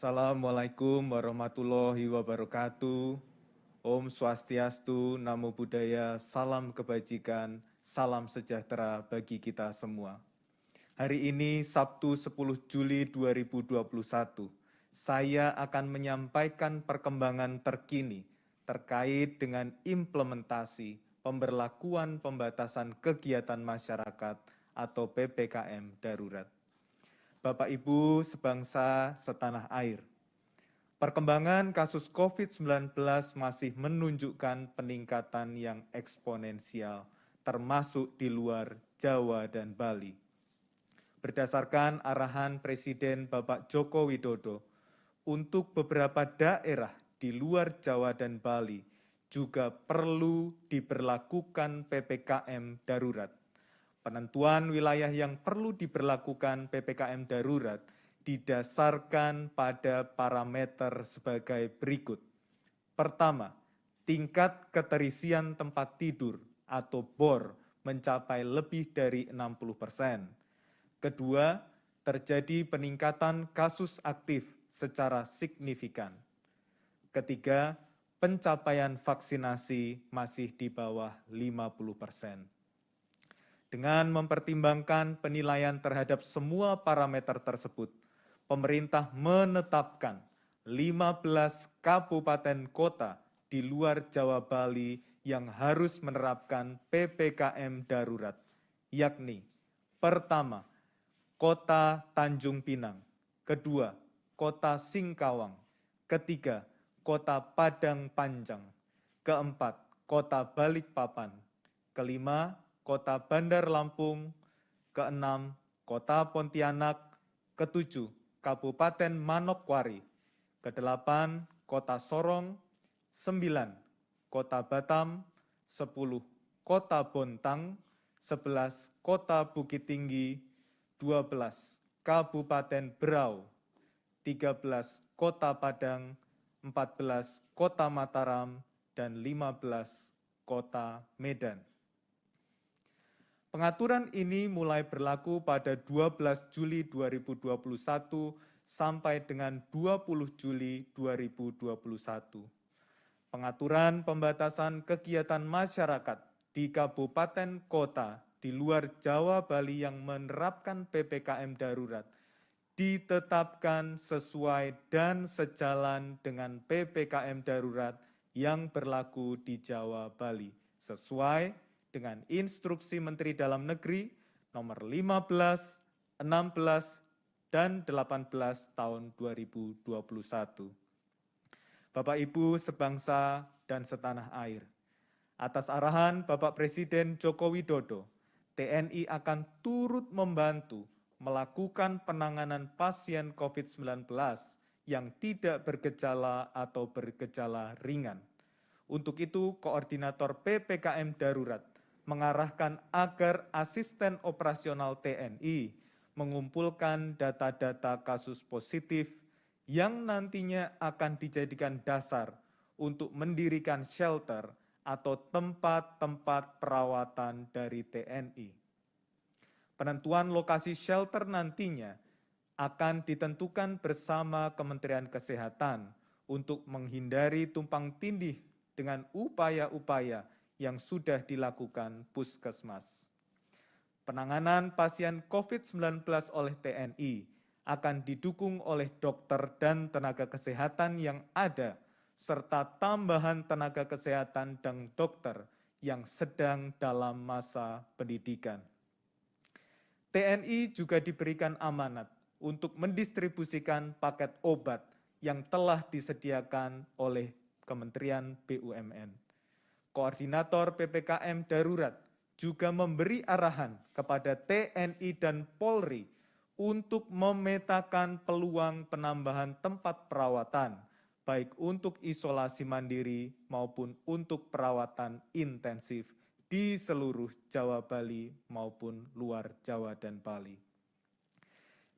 Assalamualaikum warahmatullahi wabarakatuh. Om Swastiastu, Namo Buddhaya, salam kebajikan, salam sejahtera bagi kita semua. Hari ini Sabtu 10 Juli 2021, saya akan menyampaikan perkembangan terkini terkait dengan implementasi pemberlakuan pembatasan kegiatan masyarakat atau PPKM darurat. Bapak Ibu sebangsa setanah air, perkembangan kasus COVID-19 masih menunjukkan peningkatan yang eksponensial, termasuk di luar Jawa dan Bali. Berdasarkan arahan Presiden Bapak Joko Widodo, untuk beberapa daerah di luar Jawa dan Bali juga perlu diberlakukan PPKM darurat. Penentuan wilayah yang perlu diberlakukan PPKM darurat didasarkan pada parameter sebagai berikut. Pertama, tingkat keterisian tempat tidur atau BOR mencapai lebih dari 60%. Kedua, terjadi peningkatan kasus aktif secara signifikan. Ketiga, pencapaian vaksinasi masih di bawah 50%. Dengan mempertimbangkan penilaian terhadap semua parameter tersebut, pemerintah menetapkan 15 kabupaten kota di luar Jawa Bali yang harus menerapkan PPKM darurat, yakni pertama, Kota Tanjung Pinang, kedua, Kota Singkawang, ketiga, Kota Padang Panjang, keempat, Kota Balikpapan, kelima, Kota Bandar Lampung, keenam, Kota Pontianak, ketujuh, Kabupaten Manokwari, kedelapan, Kota Sorong, 9, Kota Batam, 10, Kota Bontang, 11, Kota Bukit Tinggi, 12, Kabupaten Berau, 13, Kota Padang, 14, Kota Mataram, dan 15, Kota Medan. Pengaturan ini mulai berlaku pada 12 Juli 2021 sampai dengan 20 Juli 2021. Pengaturan pembatasan kegiatan masyarakat di kabupaten kota di luar Jawa Bali yang menerapkan PPKM darurat ditetapkan sesuai dan sejalan dengan PPKM darurat yang berlaku di Jawa Bali, sesuai dengan Instruksi Menteri Dalam Negeri nomor 15, 16, dan 18 tahun 2021. Bapak Ibu sebangsa dan setanah air, atas arahan Bapak Presiden Joko Widodo, TNI akan turut membantu melakukan penanganan pasien COVID-19 yang tidak bergejala atau bergejala ringan. Untuk itu, Koordinator PPKM Darurat mengarahkan agar asisten operasional TNI mengumpulkan data-data kasus positif yang nantinya akan dijadikan dasar untuk mendirikan shelter atau tempat-tempat perawatan dari TNI. Penentuan lokasi shelter nantinya akan ditentukan bersama Kementerian Kesehatan untuk menghindari tumpang tindih dengan upaya-upaya yang sudah dilakukan Puskesmas. Penanganan pasien COVID-19 oleh TNI akan didukung oleh dokter dan tenaga kesehatan yang ada, serta tambahan tenaga kesehatan dan dokter yang sedang dalam masa pendidikan. TNI juga diberikan amanat untuk mendistribusikan paket obat yang telah disediakan oleh Kementerian BUMN. Koordinator PPKM Darurat juga memberi arahan kepada TNI dan Polri untuk memetakan peluang penambahan tempat perawatan, baik untuk isolasi mandiri maupun untuk perawatan intensif di seluruh Jawa Bali maupun luar Jawa dan Bali.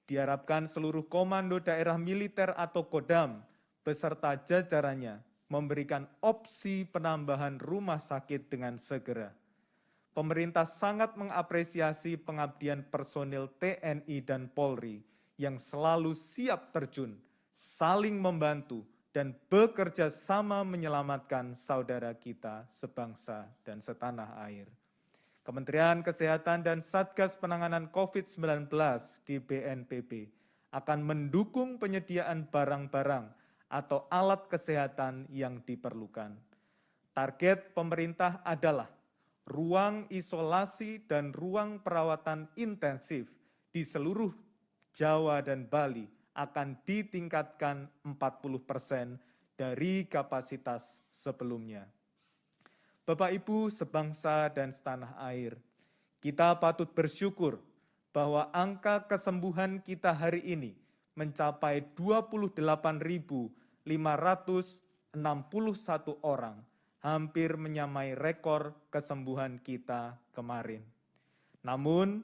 Diharapkan seluruh komando daerah militer atau Kodam beserta jajarannya memberikan opsi penambahan rumah sakit dengan segera. Pemerintah sangat mengapresiasi pengabdian personil TNI dan Polri yang selalu siap terjun saling membantu, dan bekerja sama menyelamatkan saudara kita sebangsa dan setanah air. Kementerian Kesehatan dan Satgas Penanganan COVID-19 di BNPB akan mendukung penyediaan barang-barang atau alat kesehatan yang diperlukan. Target pemerintah adalah ruang isolasi dan ruang perawatan intensif di seluruh Jawa dan Bali akan ditingkatkan 40% dari kapasitas sebelumnya. Bapak Ibu sebangsa dan setanah air, kita patut bersyukur bahwa angka kesembuhan kita hari ini mencapai 28.561 orang, hampir menyamai rekor kesembuhan kita kemarin. Namun,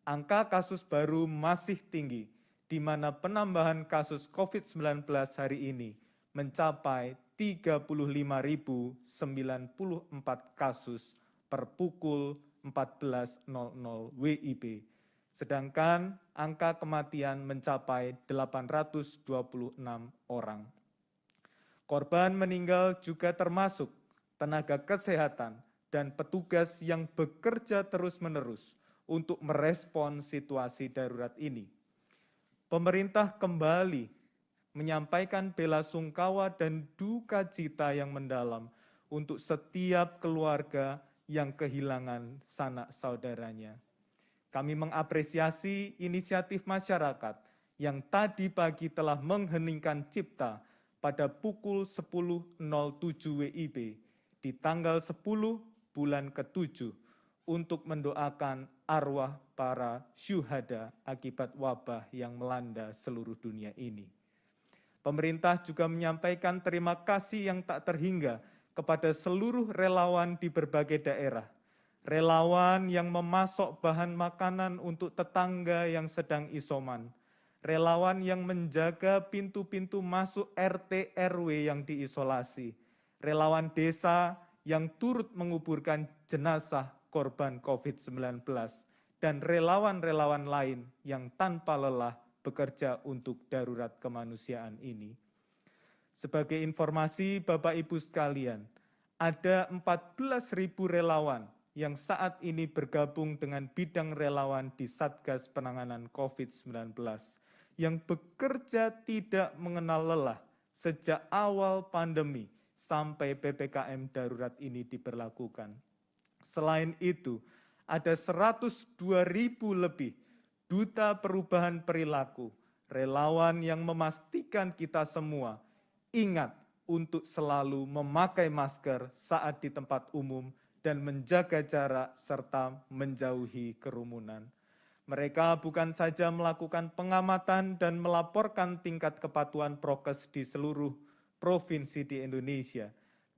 angka kasus baru masih tinggi, di mana penambahan kasus COVID-19 hari ini mencapai 35.094 kasus per pukul 14.00 WIB, sedangkan angka kematian mencapai 826 orang. Korban meninggal juga termasuk tenaga kesehatan dan petugas yang bekerja terus-menerus untuk merespon situasi darurat ini. Pemerintah kembali menyampaikan bela sungkawa dan duka cita yang mendalam untuk setiap keluarga yang kehilangan sanak saudaranya. Kami mengapresiasi inisiatif masyarakat yang tadi pagi telah mengheningkan cipta pada pukul 10.07 WIB di tanggal 10 bulan ke-7 untuk mendoakan arwah para syuhada akibat wabah yang melanda seluruh dunia ini. Pemerintah juga menyampaikan terima kasih yang tak terhingga kepada seluruh relawan di berbagai daerah. Relawan yang memasok bahan makanan untuk tetangga yang sedang isoman. Relawan yang menjaga pintu-pintu masuk RT RW yang diisolasi. Relawan desa yang turut menguburkan jenazah korban COVID-19, dan relawan-relawan lain yang tanpa lelah bekerja untuk darurat kemanusiaan ini. Sebagai informasi Bapak Ibu sekalian, ada 14.000 relawan yang saat ini bergabung dengan bidang relawan di Satgas Penanganan COVID-19 yang bekerja tidak mengenal lelah sejak awal pandemi sampai PPKM darurat ini diberlakukan. Selain itu, ada 102.000 lebih duta perubahan perilaku, relawan yang memastikan kita semua ingat untuk selalu memakai masker saat di tempat umum dan menjaga jarak serta menjauhi kerumunan. Mereka bukan saja melakukan pengamatan dan melaporkan tingkat kepatuhan prokes di seluruh provinsi di Indonesia,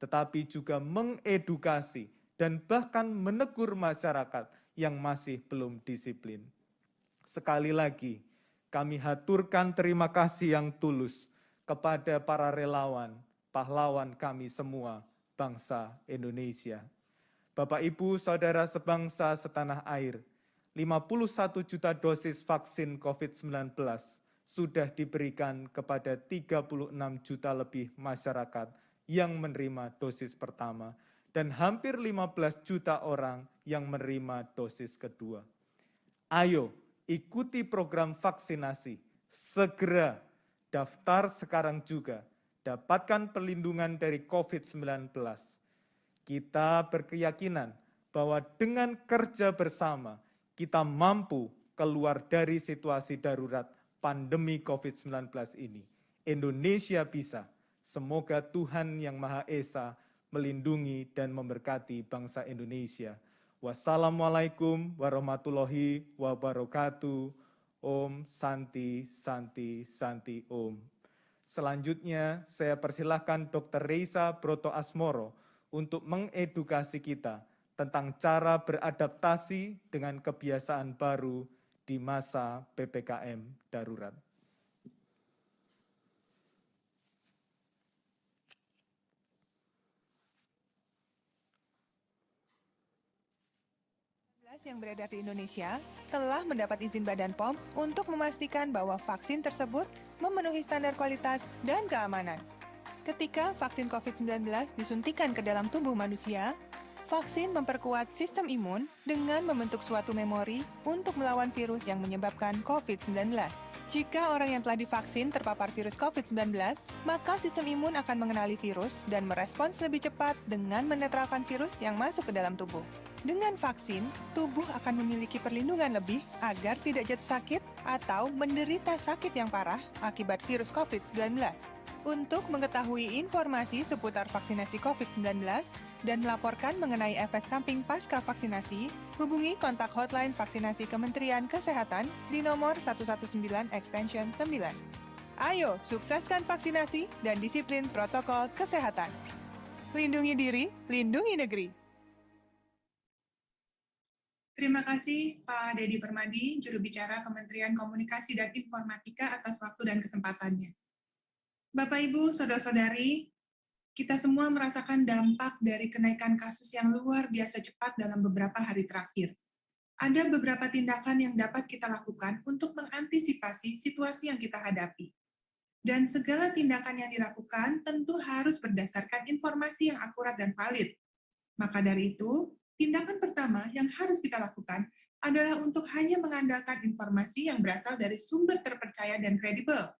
tetapi juga mengedukasi dan bahkan menegur masyarakat yang masih belum disiplin. Sekali lagi, kami haturkan terima kasih yang tulus kepada para relawan, pahlawan kami semua, bangsa Indonesia. Bapak Ibu Saudara sebangsa setanah air, 51 juta dosis vaksin COVID-19 sudah diberikan kepada 36 juta lebih masyarakat yang menerima dosis pertama dan hampir 15 juta orang yang menerima dosis kedua. Ayo, ikuti program vaksinasi, segera daftar sekarang juga, dapatkan perlindungan dari COVID-19. Kita berkeyakinan bahwa dengan kerja bersama, kita mampu keluar dari situasi darurat pandemi COVID-19 ini. Indonesia bisa. Semoga Tuhan Yang Maha Esa melindungi dan memberkati bangsa Indonesia. Wassalamualaikum warahmatullahi wabarakatuh. Om Santi Santi Santi Om. Selanjutnya saya persilahkan Dr. Reisa Broto Asmoro untuk mengedukasi kita tentang cara beradaptasi dengan kebiasaan baru di masa PPKM darurat. Yang beredar di Indonesia telah mendapat izin Badan POM untuk memastikan bahwa vaksin tersebut memenuhi standar kualitas dan keamanan. Ketika vaksin COVID-19 disuntikan ke dalam tubuh manusia, vaksin memperkuat sistem imun dengan membentuk suatu memori untuk melawan virus yang menyebabkan COVID-19. Jika orang yang telah divaksin terpapar virus COVID-19, maka sistem imun akan mengenali virus dan merespons lebih cepat dengan menetralkan virus yang masuk ke dalam tubuh. Dengan vaksin, tubuh akan memiliki perlindungan lebih agar tidak jatuh sakit atau menderita sakit yang parah akibat virus COVID-19. Untuk mengetahui informasi seputar vaksinasi COVID-19 dan melaporkan mengenai efek samping pasca vaksinasi, hubungi kontak hotline vaksinasi Kementerian Kesehatan di nomor 119 extension 9. Ayo, sukseskan vaksinasi dan disiplin protokol kesehatan. Lindungi diri, lindungi negeri. Terima kasih Pak Dedi Permadi, juru bicara Kementerian Komunikasi dan Informatika atas waktu dan kesempatannya. Bapak, Ibu, Saudara-saudari, kita semua merasakan dampak dari kenaikan kasus yang luar biasa cepat dalam beberapa hari terakhir. Ada beberapa tindakan yang dapat kita lakukan untuk mengantisipasi situasi yang kita hadapi. Dan segala tindakan yang dilakukan tentu harus berdasarkan informasi yang akurat dan valid. Maka dari itu, tindakan pertama yang harus kita lakukan adalah untuk hanya mengandalkan informasi yang berasal dari sumber terpercaya dan kredibel,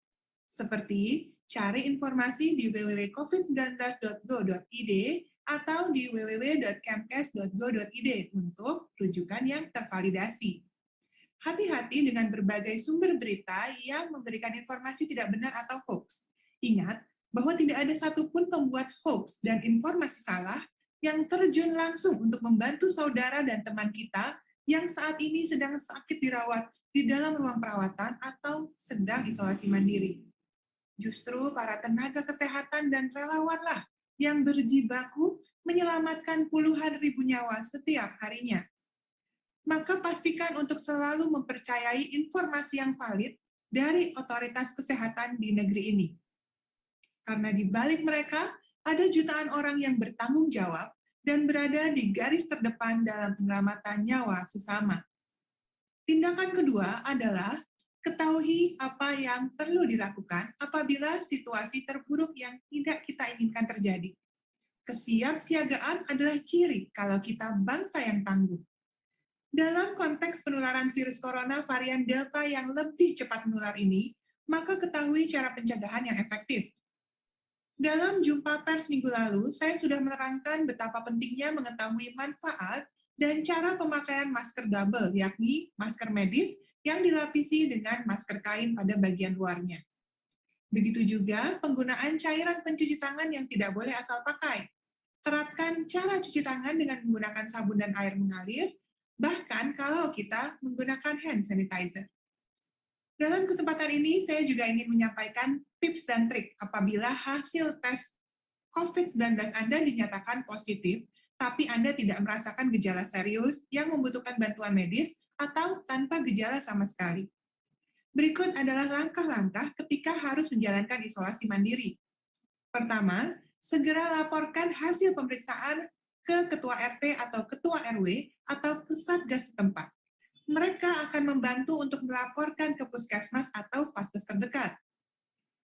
seperti cari informasi di www.covid19.go.id atau di www.kemkes.go.id untuk rujukan yang tervalidasi. Hati-hati dengan berbagai sumber berita yang memberikan informasi tidak benar atau hoax. Ingat bahwa tidak ada satupun pembuat hoax dan informasi salah yang terjun langsung untuk membantu saudara dan teman kita yang saat ini sedang sakit dirawat di dalam ruang perawatan atau sedang isolasi mandiri. Justru para tenaga kesehatan dan relawanlah yang berjibaku menyelamatkan puluhan ribu nyawa setiap harinya. Maka pastikan untuk selalu mempercayai informasi yang valid dari otoritas kesehatan di negeri ini. Karena di balik mereka ada jutaan orang yang bertanggung jawab dan berada di garis terdepan dalam penyelamatan nyawa sesama. Tindakan kedua adalah ketahui apa yang perlu dilakukan apabila situasi terburuk yang tidak kita inginkan terjadi. Kesiapsiagaan adalah ciri kalau kita bangsa yang tangguh. Dalam konteks penularan virus corona varian Delta yang lebih cepat menular ini, maka ketahui cara pencegahan yang efektif. Dalam jumpa pers minggu lalu, saya sudah menerangkan betapa pentingnya mengetahui manfaat dan cara pemakaian masker double, yakni masker medis yang dilapisi dengan masker kain pada bagian luarnya. Begitu juga penggunaan cairan pencuci tangan yang tidak boleh asal pakai. Terapkan cara cuci tangan dengan menggunakan sabun dan air mengalir, bahkan kalau kita menggunakan hand sanitizer. Dalam kesempatan ini, saya juga ingin menyampaikan tips dan trik apabila hasil tes COVID-19 Anda dinyatakan positif, tapi Anda tidak merasakan gejala serius yang membutuhkan bantuan medis atau tanpa gejala sama sekali. Berikut adalah langkah-langkah ketika harus menjalankan isolasi mandiri. Pertama, segera laporkan hasil pemeriksaan ke Ketua RT atau Ketua RW atau ke Satgas setempat. Mereka akan membantu untuk melaporkan ke puskesmas atau vaskes terdekat.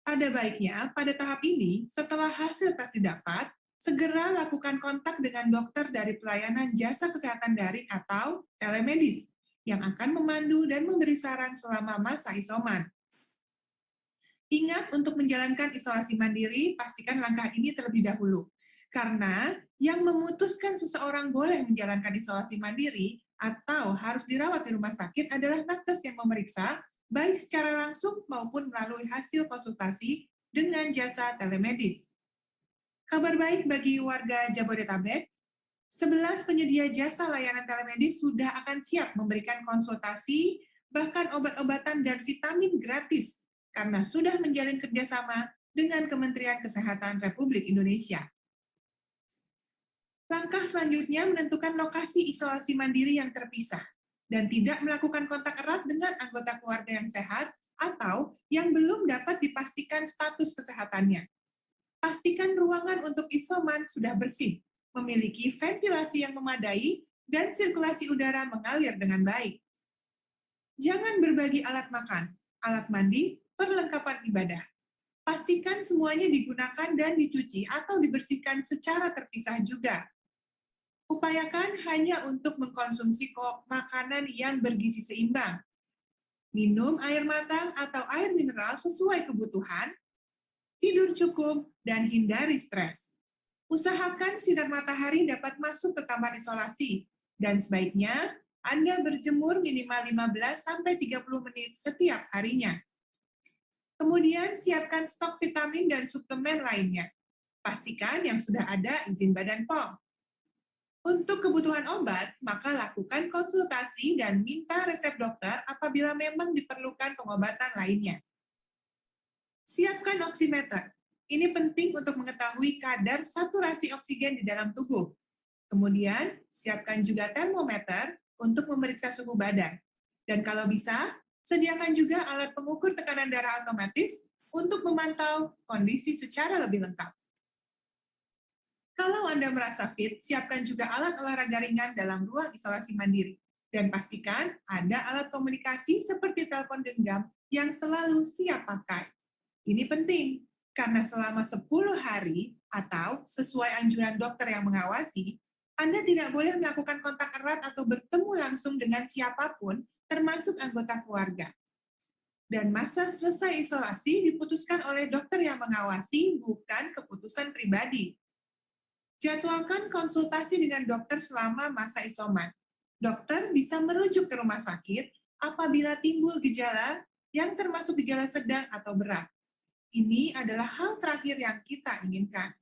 Ada baiknya pada tahap ini, setelah hasil tes didapat, segera lakukan kontak dengan dokter dari pelayanan jasa kesehatan daring atau telemedis yang akan memandu dan memberi saran selama masa isoman. Ingat untuk menjalankan isolasi mandiri, pastikan langkah ini terlebih dahulu. Karena yang memutuskan seseorang boleh menjalankan isolasi mandiri atau harus dirawat di rumah sakit adalah nakes yang memeriksa, baik secara langsung maupun melalui hasil konsultasi dengan jasa telemedis. Kabar baik bagi warga Jabodetabek, 11 penyedia jasa layanan telemedis sudah akan siap memberikan konsultasi, bahkan obat-obatan dan vitamin gratis, karena sudah menjalin kerjasama dengan Kementerian Kesehatan Republik Indonesia. Langkah selanjutnya menentukan lokasi isolasi mandiri yang terpisah dan tidak melakukan kontak erat dengan anggota keluarga yang sehat atau yang belum dapat dipastikan status kesehatannya. Pastikan ruangan untuk isoman sudah bersih, memiliki ventilasi yang memadai, dan sirkulasi udara mengalir dengan baik. Jangan berbagi alat makan, alat mandi, perlengkapan ibadah. Pastikan semuanya digunakan dan dicuci atau dibersihkan secara terpisah juga. Upayakan hanya untuk mengkonsumsi makanan yang bergizi seimbang. Minum air matang atau air mineral sesuai kebutuhan, tidur cukup, dan hindari stres. Usahakan sinar matahari dapat masuk ke kamar isolasi, dan sebaiknya Anda berjemur minimal 15-30 menit setiap harinya. Kemudian siapkan stok vitamin dan suplemen lainnya. Pastikan yang sudah ada izin Badan POM. Untuk kebutuhan obat, maka lakukan konsultasi dan minta resep dokter apabila memang diperlukan pengobatan lainnya. Siapkan oximeter. Ini penting untuk mengetahui kadar saturasi oksigen di dalam tubuh. Kemudian, siapkan juga termometer untuk memeriksa suhu badan. Dan kalau bisa, sediakan juga alat pengukur tekanan darah otomatis untuk memantau kondisi secara lebih lengkap. Kalau Anda merasa fit, siapkan juga alat olahraga ringan dalam ruang isolasi mandiri. Dan pastikan ada alat komunikasi seperti telepon genggam yang selalu siap pakai. Ini penting, karena selama 10 hari atau sesuai anjuran dokter yang mengawasi, Anda tidak boleh melakukan kontak erat atau bertemu langsung dengan siapapun, termasuk anggota keluarga. Dan masa selesai isolasi diputuskan oleh dokter yang mengawasi, bukan keputusan pribadi. Jadwalkan konsultasi dengan dokter selama masa isoman. Dokter bisa merujuk ke rumah sakit apabila timbul gejala yang termasuk gejala sedang atau berat. Ini adalah hal terakhir yang kita inginkan.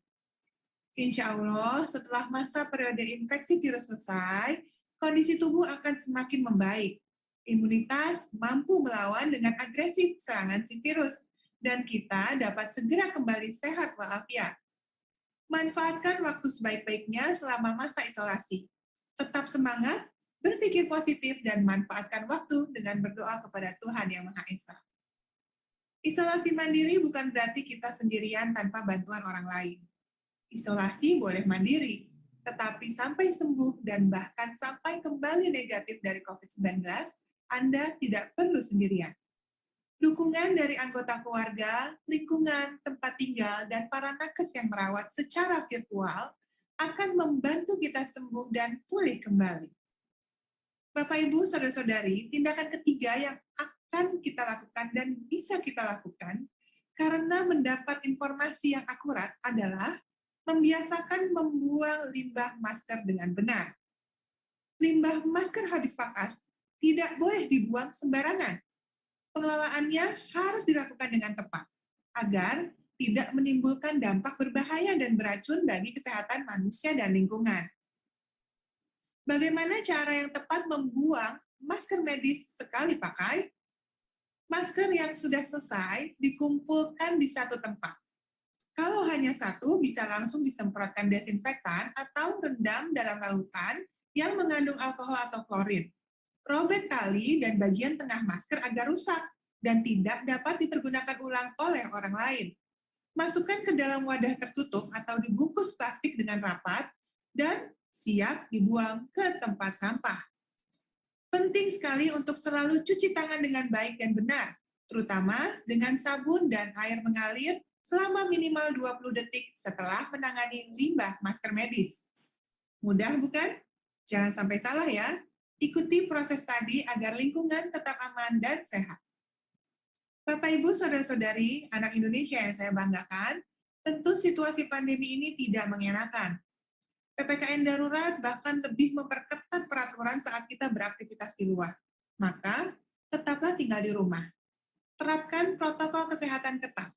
Insya Allah, setelah masa periode infeksi virus selesai, kondisi tubuh akan semakin membaik. Imunitas mampu melawan dengan agresif serangan si virus, dan kita dapat segera kembali sehat walafiat. Manfaatkan waktu sebaik-baiknya selama masa isolasi. Tetap semangat, berpikir positif, dan manfaatkan waktu dengan berdoa kepada Tuhan Yang Maha Esa. Isolasi mandiri bukan berarti kita sendirian tanpa bantuan orang lain. Isolasi boleh mandiri, tetapi sampai sembuh dan bahkan sampai kembali negatif dari COVID-19, Anda tidak perlu sendirian. Dukungan dari anggota keluarga, lingkungan, tempat tinggal, dan para nakes yang merawat secara virtual akan membantu kita sembuh dan pulih kembali. Bapak, Ibu, Saudara-saudari, tindakan ketiga yang akan kita lakukan dan bisa kita lakukan karena mendapat informasi yang akurat adalah membiasakan membuang limbah masker dengan benar. Limbah masker habis pakas tidak boleh dibuang sembarangan. Pengelolaannya harus dilakukan dengan tepat, agar tidak menimbulkan dampak berbahaya dan beracun bagi kesehatan manusia dan lingkungan. Bagaimana cara yang tepat membuang masker medis sekali pakai? Masker yang sudah selesai dikumpulkan di satu tempat. Kalau hanya satu, bisa langsung disemprotkan desinfektan atau rendam dalam lautan yang mengandung alkohol atau klorin. Robek tali dan bagian tengah masker agar rusak dan tidak dapat dipergunakan ulang oleh orang lain. Masukkan ke dalam wadah tertutup atau dibungkus plastik dengan rapat dan siap dibuang ke tempat sampah. Penting sekali untuk selalu cuci tangan dengan baik dan benar, terutama dengan sabun dan air mengalir selama minimal 20 detik setelah menangani limbah masker medis. Mudah bukan? Jangan sampai salah ya. Ikuti proses tadi agar lingkungan tetap aman dan sehat. Bapak, Ibu, Saudara-saudari, anak Indonesia yang saya banggakan, tentu situasi pandemi ini tidak mengenakan. PPKM darurat bahkan lebih memperketat peraturan saat kita beraktivitas di luar. Maka, tetaplah tinggal di rumah. Terapkan protokol kesehatan ketat.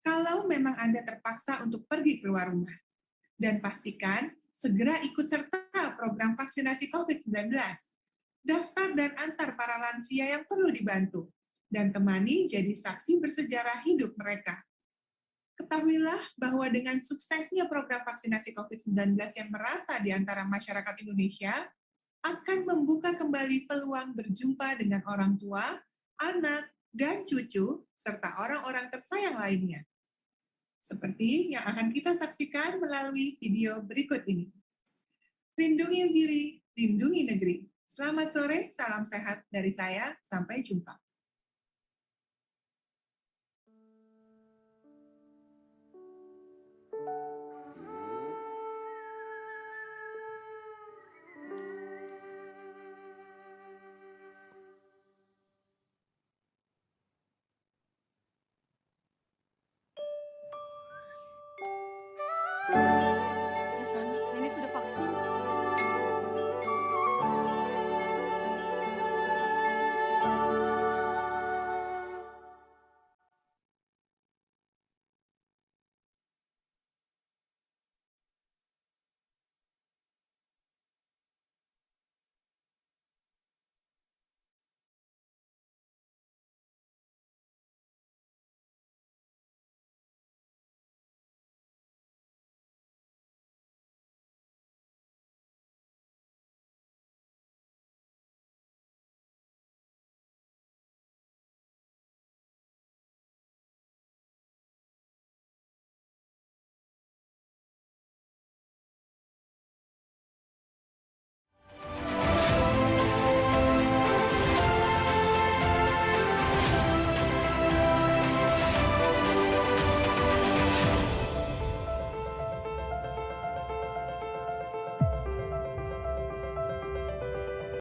Kalau memang Anda terpaksa untuk pergi keluar rumah. Dan pastikan segera ikut serta program vaksinasi COVID-19. Daftar dan antar para lansia yang perlu dibantu. Dan temani jadi saksi bersejarah hidup mereka. Ketahuilah bahwa dengan suksesnya program vaksinasi COVID-19 yang merata di antara masyarakat Indonesia, akan membuka kembali peluang berjumpa dengan orang tua, anak, dan cucu, serta orang-orang tersayang lainnya. Seperti yang akan kita saksikan melalui video berikut ini. Lindungi diri, lindungi negeri. Selamat sore, salam sehat dari saya, sampai jumpa.